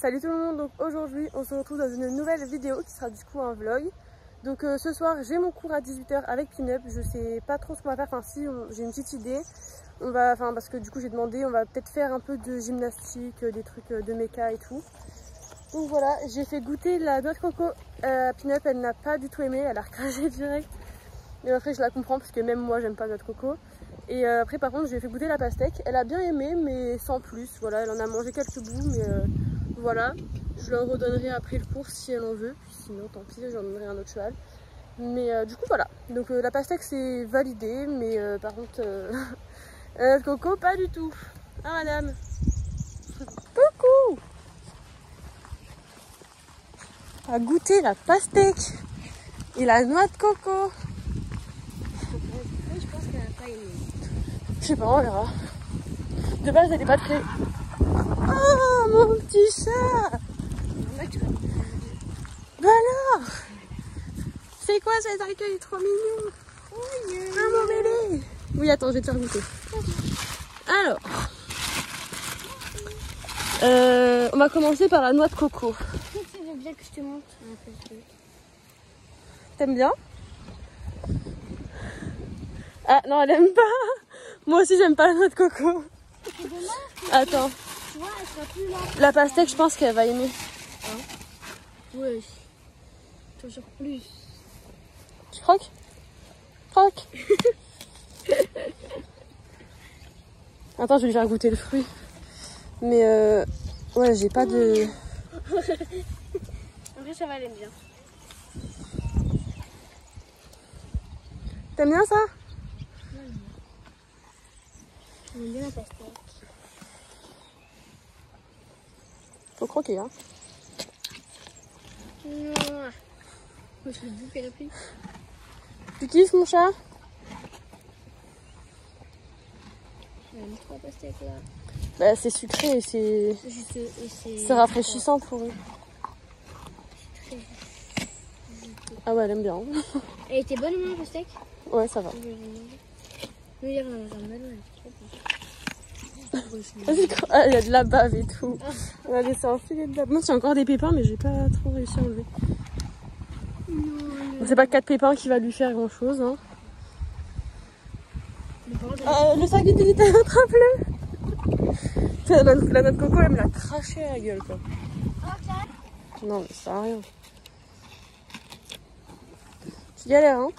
Salut tout le monde, donc aujourd'hui on se retrouve dans une nouvelle vidéo qui sera du coup un vlog. Donc ce soir j'ai mon cours à 18 h avec Pin-Up, je sais pas trop ce qu'on va faire, enfin si j'ai une petite idée. On va, parce que du coup j'ai demandé, on va peut-être faire un peu de gymnastique, des trucs de méca et tout. Donc voilà, j'ai fait goûter la noix de coco à Pin-Up, elle n'a pas du tout aimé, elle a recraché direct. Mais après je la comprends parce que même moi j'aime pas la noix de coco. Et après par contre je lui ai fait goûter la pastèque, elle a bien aimé mais sans plus, voilà, elle en a mangé quelques bouts mais voilà, je leur redonnerai après le cours si elle en veut, puis sinon tant pis, je leur donnerai un autre cheval. Mais du coup voilà, donc la pastèque c'est validé mais par contre la noix de coco pas du tout. Ah madame. Coucou. On va goûter la pastèque et la noix de coco. Je pense qu'elle n'a pas aimé. Je sais pas, on verra. De base, elle est pas très... Oh, mon petit chat! Bah alors! C'est quoi cet accueil trop mignon? Oh, yeah. Ah, mon bébé! Oui, attends, je vais te faire goûter. Alors... on va commencer par la noix de coco. Je veux bien que je te montre un peu ce truc. T'aimes bien? Ah non, elle aime pas. Moi aussi j'aime pas la noix de coco. C'est dommage. Attends. Tu vois, elle sera plus là. La pastèque, je pense qu'elle va aimer. Hein? Ouais. Toujours plus. Tu croques? Croque. Attends, je vais lui faire goûter le fruit. Mais ouais, j'ai pas de... En vrai, ça va, elle aime bien. T'aimes bien ça? J'aime bien la pastèque. Faut croquer, hein. Non. Je l'ai bouffé la pluie. Tu kiffes mon chat? J'aime trop la pastèque là. Bah c'est sucré et c'est rafraîchissant pour eux. Ah ouais, elle aime bien. Elle était bonne la pastèque? Ouais, ça va. Mais il y a un melon. Ah, il y a de la bave et tout. On a laissé un filet de bave. Moi, c'est encore des pépins, mais j'ai pas trop réussi à enlever. C'est pas 4 pépins qui va lui faire grand chose. Hein. Le sac d'utilité, attrape-le. La noix de coco, elle me l'a craché à la gueule, quoi. Non, mais ça sert à rien. Tu galères, hein.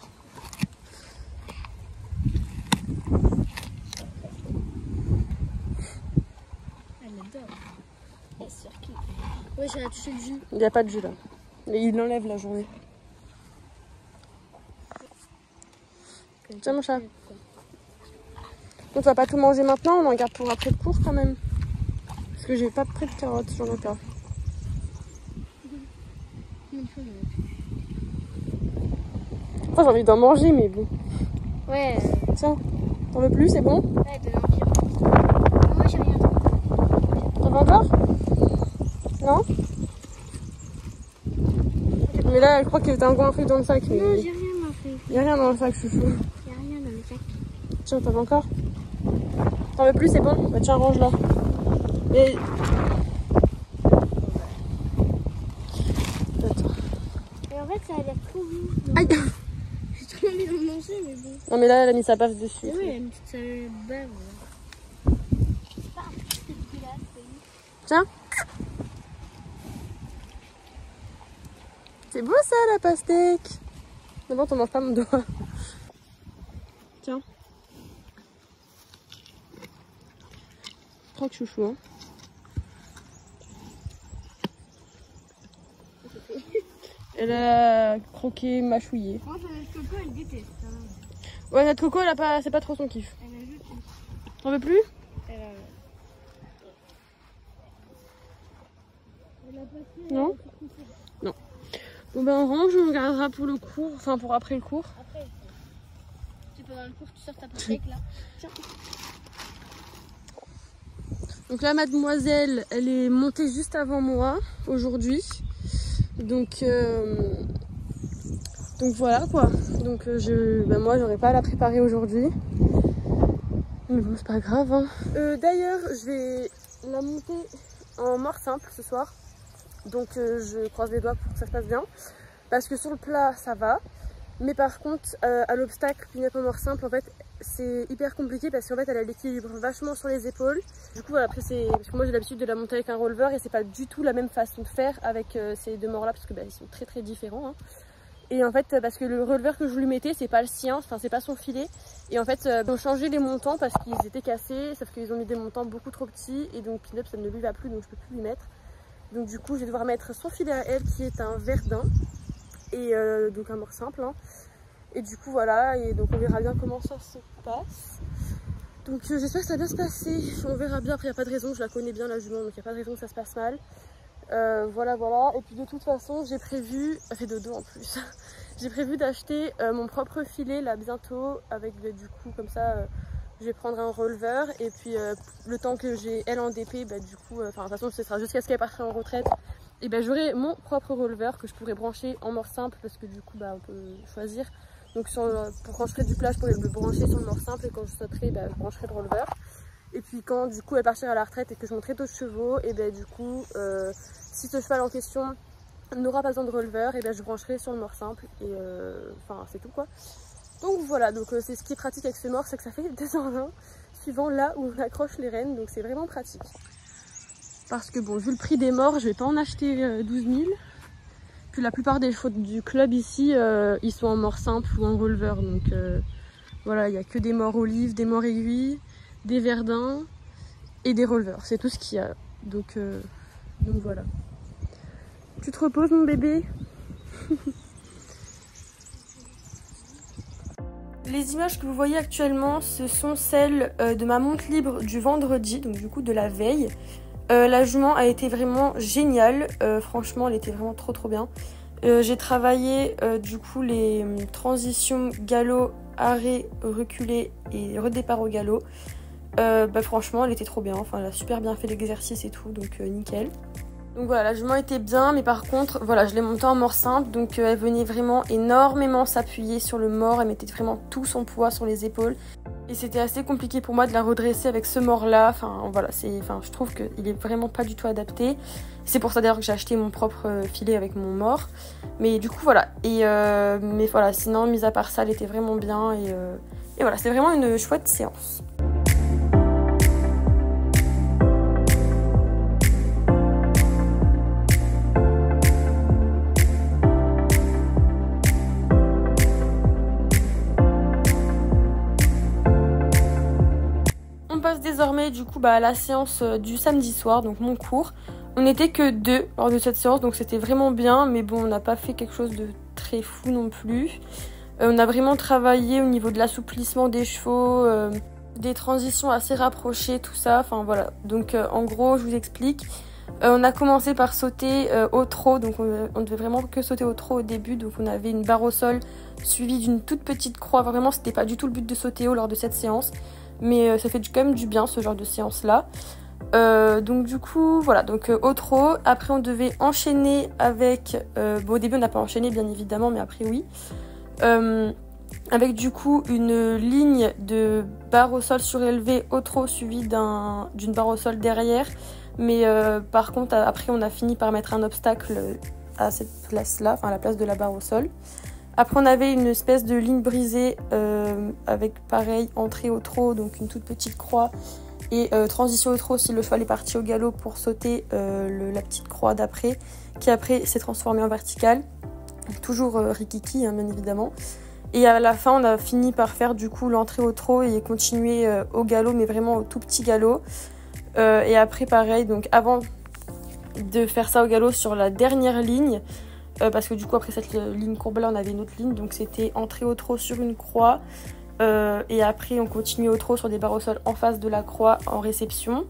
Ouais, j'ai touché le jus. Il n'y a pas de jus là. Et il l'enlève la journée. Tiens mon chat. On va pas tout manger maintenant, on en garde pour après le cours quand même. Parce que j'ai pas pris de carottes, j'en ai pas. Enfin, j'ai envie d'en manger, mais bon. Ouais. Tiens, t'en veux plus, c'est bon? Ouais, de l'empire. Moi, j'ai rien. T'en veux encore? Non? Mais là, elle croit que t'as encore un truc dans le sac. Mais... Non, j'ai rien, ma fille. Y'a rien dans le sac, chouchou. Y'a rien dans le sac. Tiens, t'en veux encore? T'en veux plus, c'est bon? Bah tiens, range là. Et... Attends. Et en fait, ça a l'air trop bon. Aïe! J'ai trop envie d'en manger, mais bon. Non mais là, elle a mis sa baffe dessus. Oui, elle a une petite salade bave. Tiens. C'est beau ça, la pastèque. Mais bon, t'en manges pas mon doigt. Tiens. Croque chouchou, hein. Elle a croqué, mâchouillé. Moi, la noix de coco, elle déteste. Ouais, notre coco, c'est pas trop son kiff. Elle a juste. T'en veux plus? Non? Non. Bon ben on range, on regardera pour le cours, enfin pour après le cours. Après, c'est pendant le cours, tu sors ta pastèque là. Tiens. Donc là, mademoiselle, elle est montée juste avant moi aujourd'hui. Donc voilà quoi. Donc moi j'aurais pas à la préparer aujourd'hui. Mais bon, c'est pas grave. Hein. D'ailleurs, je vais la monter en mort simple ce soir. Donc je croise les doigts pour que ça se passe bien. Parce que sur le plat, ça va. Mais par contre, à l'obstacle, Pineup en mort simple, en fait, c'est hyper compliqué parce qu'en fait, elle a l'équilibre vachement sur les épaules. Du coup, voilà, après, c'est parce que moi, j'ai l'habitude de la monter avec un roller et c'est pas du tout la même façon de faire avec ces deux morts-là parce que ils sont très différents. Hein. Et en fait, parce que le releveur que je lui mettais, c'est pas le sien, enfin, c'est pas son filet. Et en fait, ils ont changé les montants parce qu'ils étaient cassés, sauf qu'ils ont mis des montants beaucoup trop petits et donc Pineup, ça ne lui va plus, donc je peux plus lui mettre. Donc du coup, je vais devoir mettre son filet à elle qui est un verdun. Et donc un mort simple hein. Et du coup voilà, et donc on verra bien comment ça se passe. Donc j'espère que ça va bien se passer, on verra bien. Après il n'y a pas de raison, je la connais bien la jument, donc il n'y a pas de raison que ça se passe mal. Voilà. Et puis de toute façon j'ai prévu, elle fait dodo en plus. J'ai prévu d'acheter mon propre filet là bientôt avec du coup comme ça je vais prendre un releveur. Et puis le temps que j'ai elle en DP, du coup, de toute façon ce sera jusqu'à ce qu'elle parte en retraite. Et j'aurai mon propre releveur que je pourrais brancher en mort simple parce que du coup on peut choisir. Donc quand je ferai du plat je pourrais le brancher sur le mort simple et quand je sauterai je brancherai le releveur. Et puis quand du coup elle partira à la retraite et que je monterai d'autres chevaux, et du coup si ce cheval en question n'aura pas besoin de releveur, et je brancherai sur le mort simple et c'est tout quoi. Donc voilà, donc c'est ce qui est pratique avec ce mort, c'est que ça fait 2 en 1 suivant là où on accroche les rênes, donc c'est vraiment pratique. Parce que bon, vu le prix des morts, je vais pas en acheter 12 000. Puis la plupart des chevaux du club ici, ils sont en mort simple ou en releveur. Donc voilà, il n'y a que des morts olives, des morts aiguilles, des verdins et des releveurs. C'est tout ce qu'il y a. Donc voilà. Tu te reposes mon bébé? Les images que vous voyez actuellement, ce sont celles de ma monte libre du vendredi, donc du coup de la veille. La jument a été vraiment géniale, franchement elle était vraiment trop bien. J'ai travaillé du coup les transitions galop, arrêt, reculé et redépart au galop. Franchement elle était trop bien, enfin elle a super bien fait l'exercice et tout, donc nickel. Donc voilà, la jument était bien, mais par contre, voilà, je l'ai montée en mort simple, donc elle venait vraiment énormément s'appuyer sur le mort, elle mettait vraiment tout son poids sur les épaules. Et c'était assez compliqué pour moi de la redresser avec ce mort-là, je trouve qu'il est vraiment pas du tout adapté. C'est pour ça d'ailleurs que j'ai acheté mon propre filet avec mon mort. Mais du coup voilà, mais voilà, sinon, mis à part ça, elle était vraiment bien, et voilà, c'était vraiment une chouette séance. Désormais du coup à la séance du samedi soir, donc mon cours. On n'était que 2 lors de cette séance, donc c'était vraiment bien, mais bon on n'a pas fait quelque chose de très fou non plus. On a vraiment travaillé au niveau de l'assouplissement des chevaux, des transitions assez rapprochées, tout ça, enfin voilà. Donc en gros je vous explique. On a commencé par sauter au trot, donc on devait vraiment que sauter au trot au début, donc on avait une barre au sol suivie d'une toute petite croix. Vraiment c'était pas du tout le but de sauter haut lors de cette séance. Mais ça fait quand même du bien ce genre de séance là. Donc du coup voilà, donc au trot. Après on devait enchaîner avec au début on n'a pas enchaîné bien évidemment, mais après oui, avec du coup une ligne de barre au sol surélevée au trot suivie d'une barre au sol derrière. Mais par contre après on a fini par mettre un obstacle à cette place là, enfin à la place de la barre au sol. Après on avait une espèce de ligne brisée avec pareil entrée au trot, donc une toute petite croix, et transition au trot si le cheval est parti au galop pour sauter la petite croix d'après, qui après s'est transformée en verticale, toujours rikiki hein, bien évidemment. Et à la fin on a fini par faire du coup l'entrée au trot et continuer au galop, mais vraiment au tout petit galop. Et après pareil, donc avant de faire ça au galop sur la dernière ligne, parce que du coup après cette ligne courbe là on avait une autre ligne, donc c'était entrée au trot sur une croix, et après on continuait au trot sur des barres au sol en face de la croix en réception.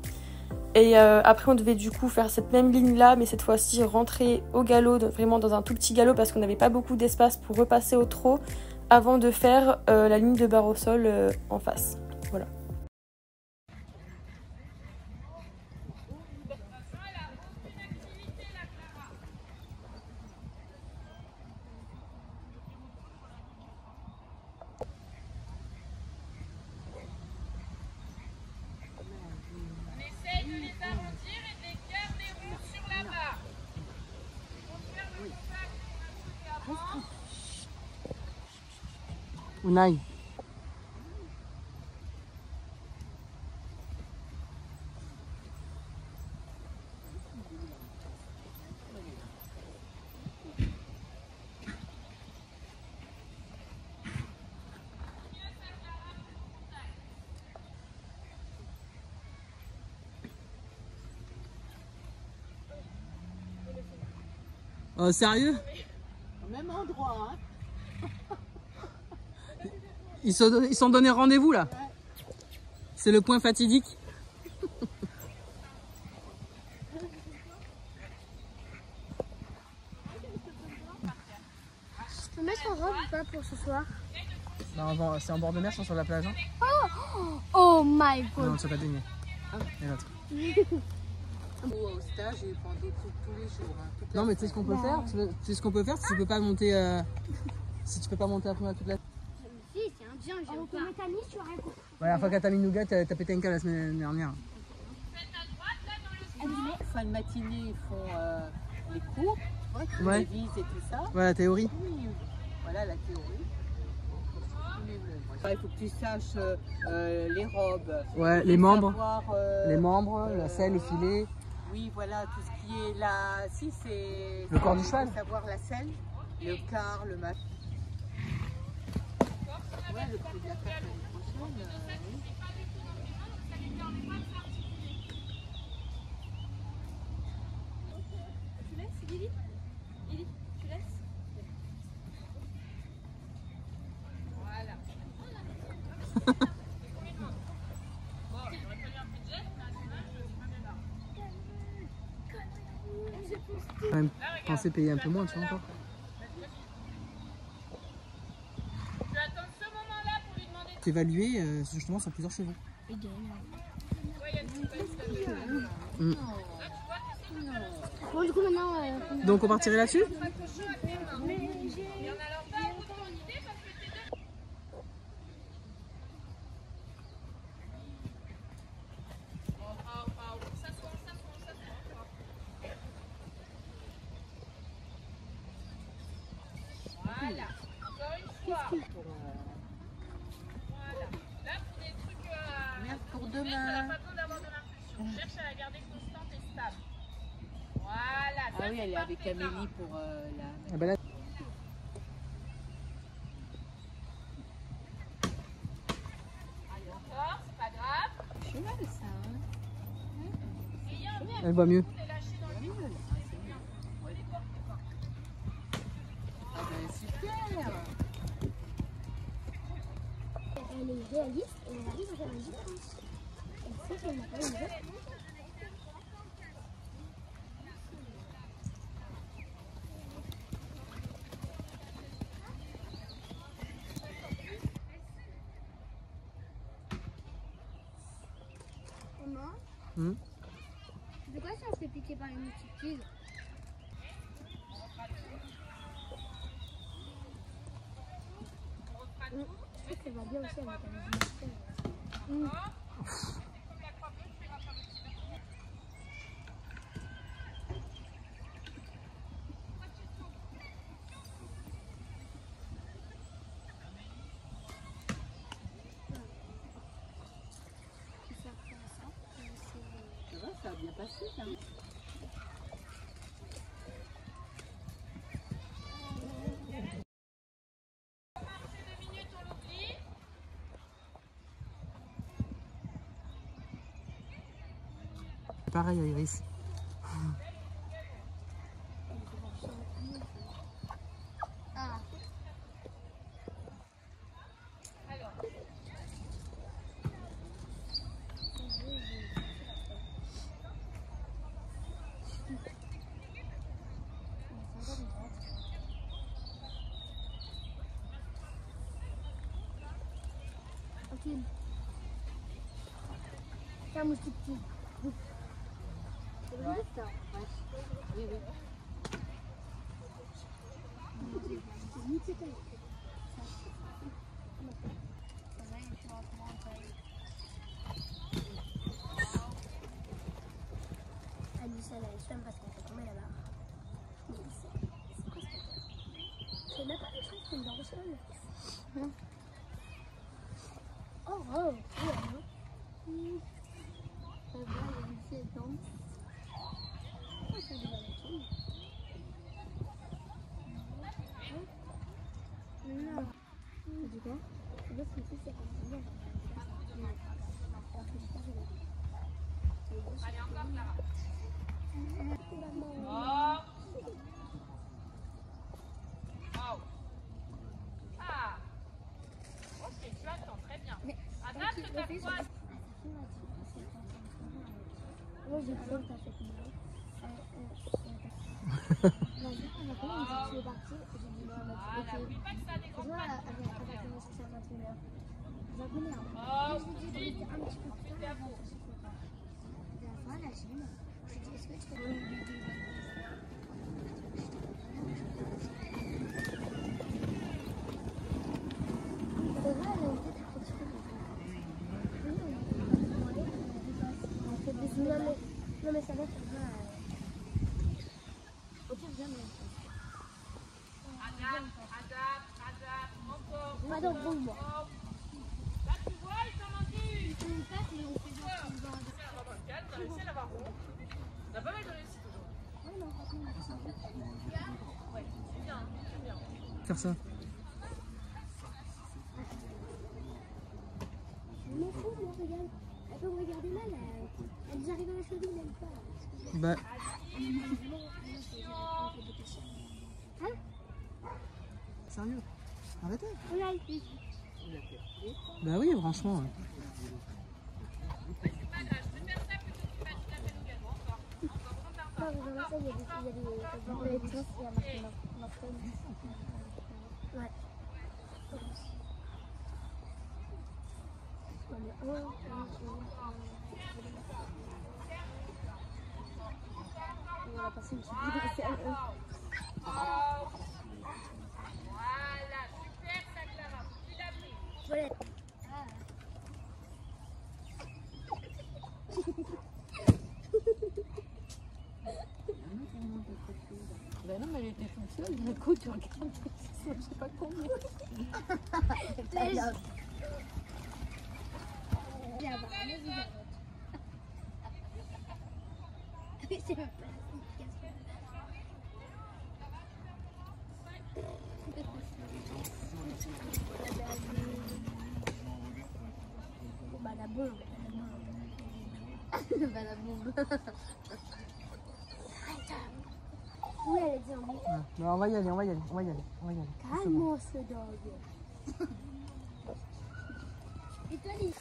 Et après on devait du coup faire cette même ligne là, mais cette fois-ci rentrer au galop, vraiment dans un tout petit galop parce qu'on n'avait pas beaucoup d'espace pour repasser au trot avant de faire la ligne de barre au sol en face. Voilà. Unai. Oh, sérieux? Au même endroit, hein. Ils sont donné rendez-vous là. Ouais. C'est le point fatidique. Je peux mettre en robe ou pas pour ce soir? Bah, c'est en bord de mer, sur la plage. Hein. Oh my god. Non, tu vas pas baigner. Et l'autre. Au stage, ils font des trucs tous les jours. Hein, non, mais tu sais ce qu'on peut faire? Tu sais ce qu'on peut faire si tu peux pas monter, si tu peux pas monter après toute la. Si, c'est indien, j'aime pas. Tu as rien compris. Ouais, la fois qu'à Tamil Nougat, t'as pété un câble la semaine dernière. Fin de matinée, ils font les cours, tu ouais. révises et tout ça. Ouais, la théorie. Oui, voilà la théorie. Il faut que tu saches les robes. Ouais, les membres. Savoir, les membres, la selle, le filet. Oui, voilà, tout ce qui est là. Si, c'est. Le corps du cheval. Savoir la selle, le quart, le mat. Ouais, le prix de la carte l'année prochaine. Oui. Tu laisses, Lily? Lily, tu laisses? Voilà. Quand même penser payer un peu moins, tu vois encore. Tu attends ce moment-là pour lui demander. Évaluer justement sur plusieurs chevaux. Il gagne. Bon, du coup, maintenant. Donc on partirait là-dessus? Voilà, encore une fois. Voilà. Là, pour des trucs. Merde, pour on demain. n'a pas besoin d'avoir de l'impulsion. Cherche à la garder constante et stable. Voilà. Ah oui, elle est avec Amélie pour la. Ah ben là... Allez, encore, c'est pas grave. C'est mal ça, hein. Elle voit mieux. Ah ben super. Elle est réaliste et elle arrive à faire une différence. Elle sait qu'elle n'a pas une autre. Hum. C'est quoi si on se fait piquer par une petite tigre? Je trouve qu'elle va bien aussi avec la musique. Tu vois, ça a bien passé, hein. Pareil à Iris. Ah. Ok. C'est un moustique tigre. C'est le ça? Oui, oui. Alice, elle a le seum parce qu'elle fait tomber la barre. Mais c'est quoi cette affaire? Je sais même pas le truc, c'est une barre au sol. Oh, ça va, il y a une danse. Oh, ça va la non. Du coup, je sais que c'est bien. Allez, encore Clara. Oh. Oh. Ah. Ok, tu attends, très bien. Adapte ta voix. Moi, j'ai cru que t'as fait une blague. Tu es parti. Voilà, oublie pas que ça dégrande pas. Oh, vite. Un petit peu plus tard. Voilà, j'aime. Je dis, est-ce que tu peux une vidéo? Non mais ça va, ça va. Au pire, jamais. Adapte, encore. Pas dans le bon moi. Là, tu vois, il t'en manque une. On passe, mais on fait genre qu'on va. T'as réussi à l'avoir rond. T'as pas mal de réussite aujourd'hui. Ouais, non, franchement, Ouais, c'est bien, c'est bien. Faire ça. je m'en fous, moi, regarde. Elle peut me regarder mal, elle arrive à la cheville, même pas. Bah, Hein? sérieux. Arrêtez. On a ici. Bah oui, franchement. C'est pas grave, je peux faire ça plutôt que tu fasses la peine également. Encore. Non, mais dans ça, il y a des choses, il y a marqué Martin. Ouais. On va passer une petite vidéo. Voilà, super ça Clara. Tu l'as pris. Voilà. Ben non, mais elle était toute seule. D'un coup, tu regardes, je sais pas combien. C'est pas la bombe. La bombe. Oui, elle a dit en Ouais. Bah, on va y aller, on va y aller, on va y aller, on va y aller. calme ce dog. Et toi, les...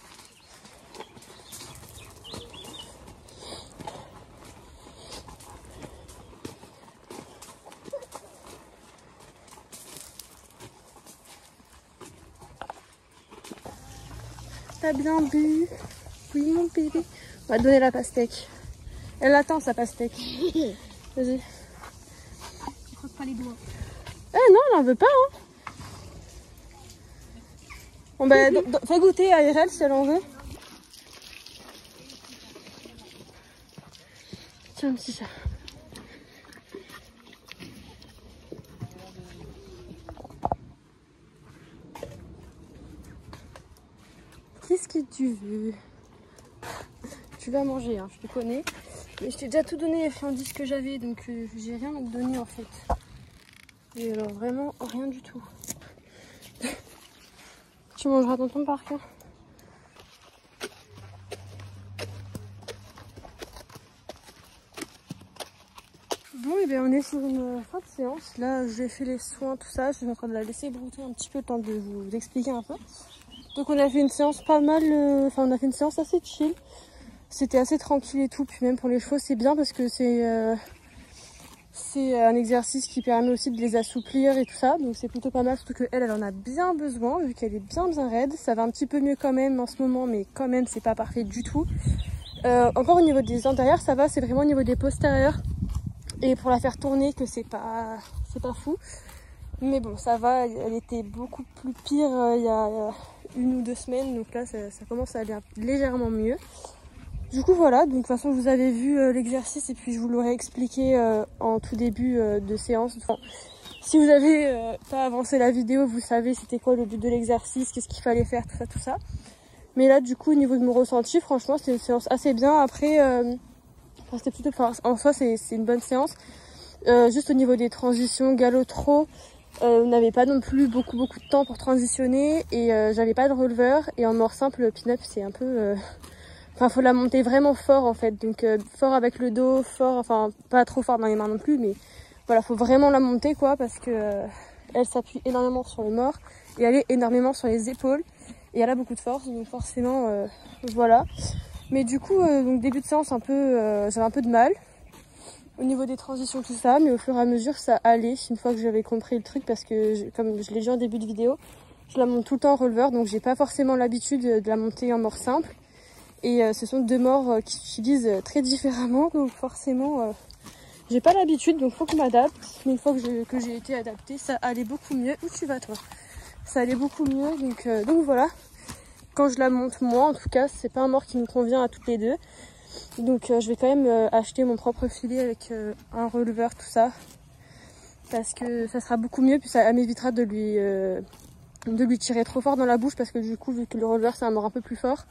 T'as bien bu? Oui, mon bébé. On va te donner la pastèque. Elle attend sa pastèque. Vas-y. Tu frottes pas les doigts. Eh non, elle en veut pas. Hein. Bon, bah, fais goûter à Irel si elle en veut. Tiens, petit chat. Qu'est-ce que tu veux? Tu vas manger, hein, je te connais. Mais je t'ai déjà tout donné les friandises que j'avais, donc j'ai rien à te donner en fait. Et alors vraiment rien du tout. Tu mangeras dans ton parc. Hein. Bon, et bien on est sur une fin de séance. Là, j'ai fait les soins, tout ça. Je suis en train de la laisser brouter un petit peu le temps de vous expliquer un peu. Donc on a fait une séance pas mal, enfin on a fait une séance assez chill. C'était assez tranquille et tout, puis même pour les chevaux c'est bien parce que c'est un exercice qui permet aussi de les assouplir et tout ça. Donc c'est plutôt pas mal, surtout qu'elle, elle en a bien besoin vu qu'elle est bien raide. Ça va un petit peu mieux quand même en ce moment, mais quand même c'est pas parfait du tout. Encore au niveau des antérieurs ça va, c'est vraiment au niveau des postérieurs. Et pour la faire tourner que c'est pas fou. Mais bon, ça va, elle était beaucoup plus pire il y a 1 ou 2 semaines, donc là ça commence à aller légèrement mieux. Du coup voilà, donc de toute façon vous avez vu l'exercice et puis je vous l'aurais expliqué en tout début de séance. Enfin, si vous avez pas avancé la vidéo, vous savez c'était quoi le but de l'exercice, qu'est-ce qu'il fallait faire, tout ça. Mais là du coup au niveau de mon ressenti, franchement c'était une séance assez bien. Après c'était plutôt, en soi c'est une bonne séance. Juste au niveau des transitions galop trot, on n'avait pas non plus beaucoup de temps pour transitionner et j'avais pas de releveur. Et en mort simple, pin-up c'est un peu enfin faut la monter vraiment fort en fait, donc fort avec le dos, fort, enfin pas trop fort dans les mains non plus, mais voilà, faut vraiment la monter quoi, parce que elle s'appuie énormément sur le mort et elle est énormément sur les épaules et elle a beaucoup de force, donc forcément voilà. Mais du coup donc début de séance un peu j'avais un peu de mal au niveau des transitions tout ça, mais au fur et à mesure ça allait une fois que j'avais compris le truc, parce que comme je l'ai dit en début de vidéo, je la monte tout le temps en releveur, donc j'ai pas forcément l'habitude de la monter en mort simple. Et ce sont deux morts qui s'utilisent très différemment, donc forcément j'ai pas l'habitude, donc faut que je m'adapte. Mais une fois que j'ai été adaptée, ça allait beaucoup mieux. Où tu vas toi? Ça allait beaucoup mieux, donc voilà. Quand je la monte moi en tout cas, c'est pas un mort qui me convient à toutes les deux. Donc je vais quand même acheter mon propre filet avec un releveur, tout ça. Parce que ça sera beaucoup mieux, puis ça m'évitera de lui tirer trop fort dans la bouche, parce que du coup vu que le releveur c'est un mort un peu plus fort,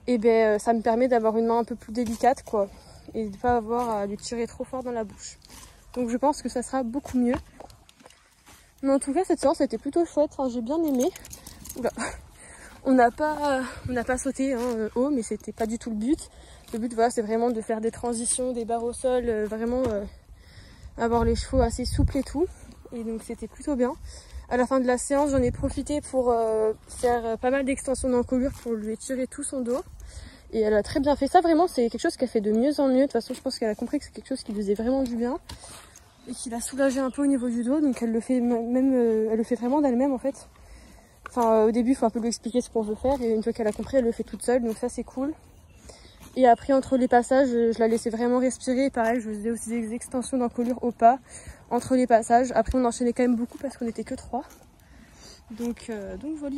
et ben ça me permet d'avoir une main un peu plus délicate quoi, et de pas avoir à lui tirer trop fort dans la bouche. Donc je pense que ça sera beaucoup mieux. Mais en tout cas cette séance était plutôt chouette, enfin, j'ai bien aimé. Oula. On n'a pas sauté haut, mais c'était pas du tout le but. Le but voilà, c'est vraiment de faire des transitions, des barres au sol, vraiment avoir les chevaux assez souples et tout. Et donc c'était plutôt bien. À la fin de la séance, j'en ai profité pour faire pas mal d'extensions d'encolure pour lui étirer tout son dos. Et elle a très bien fait ça, vraiment c'est quelque chose qu'elle fait de mieux en mieux. De toute façon je pense qu'elle a compris que c'est quelque chose qui lui faisait vraiment du bien. Et qui l'a soulagé un peu au niveau du dos, donc elle le fait même, elle le fait vraiment d'elle-même en fait. Enfin au début il faut un peu lui expliquer ce qu'on veut faire, et une fois qu'elle a compris elle le fait toute seule, donc ça c'est cool. Et après entre les passages je la laissais vraiment respirer, pareil je faisais aussi des extensions d'encolure au pas entre les passages. Après on enchaînait quand même beaucoup parce qu'on était que 3. Donc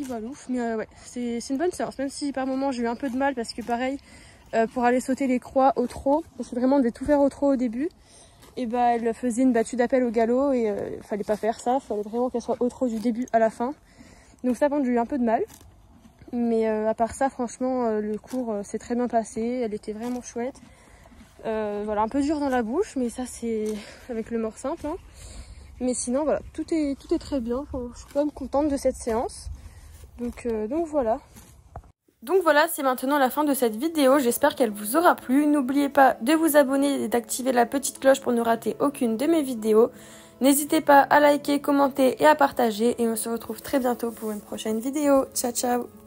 voilà. Mais ouais, c'est une bonne séance, même si par moment j'ai eu un peu de mal parce que pareil, pour aller sauter les croix au trot, parce que vraiment on devait tout faire au trot au début, et bah elle faisait une battue d'appel au galop et fallait pas faire ça, fallait vraiment qu'elle soit au trot du début à la fin. Donc ça j'ai eu un peu de mal, mais à part ça franchement le cours s'est très bien passé, elle était vraiment chouette. Voilà, un peu dur dans la bouche, mais ça c'est avec le mort simple hein. Mais sinon voilà, tout est très bien, enfin, je suis quand même contente de cette séance. Donc voilà. Donc voilà, c'est maintenant la fin de cette vidéo, j'espère qu'elle vous aura plu. N'oubliez pas de vous abonner et d'activer la petite cloche pour ne rater aucune de mes vidéos. N'hésitez pas à liker, commenter et à partager, et on se retrouve très bientôt pour une prochaine vidéo. Ciao ciao!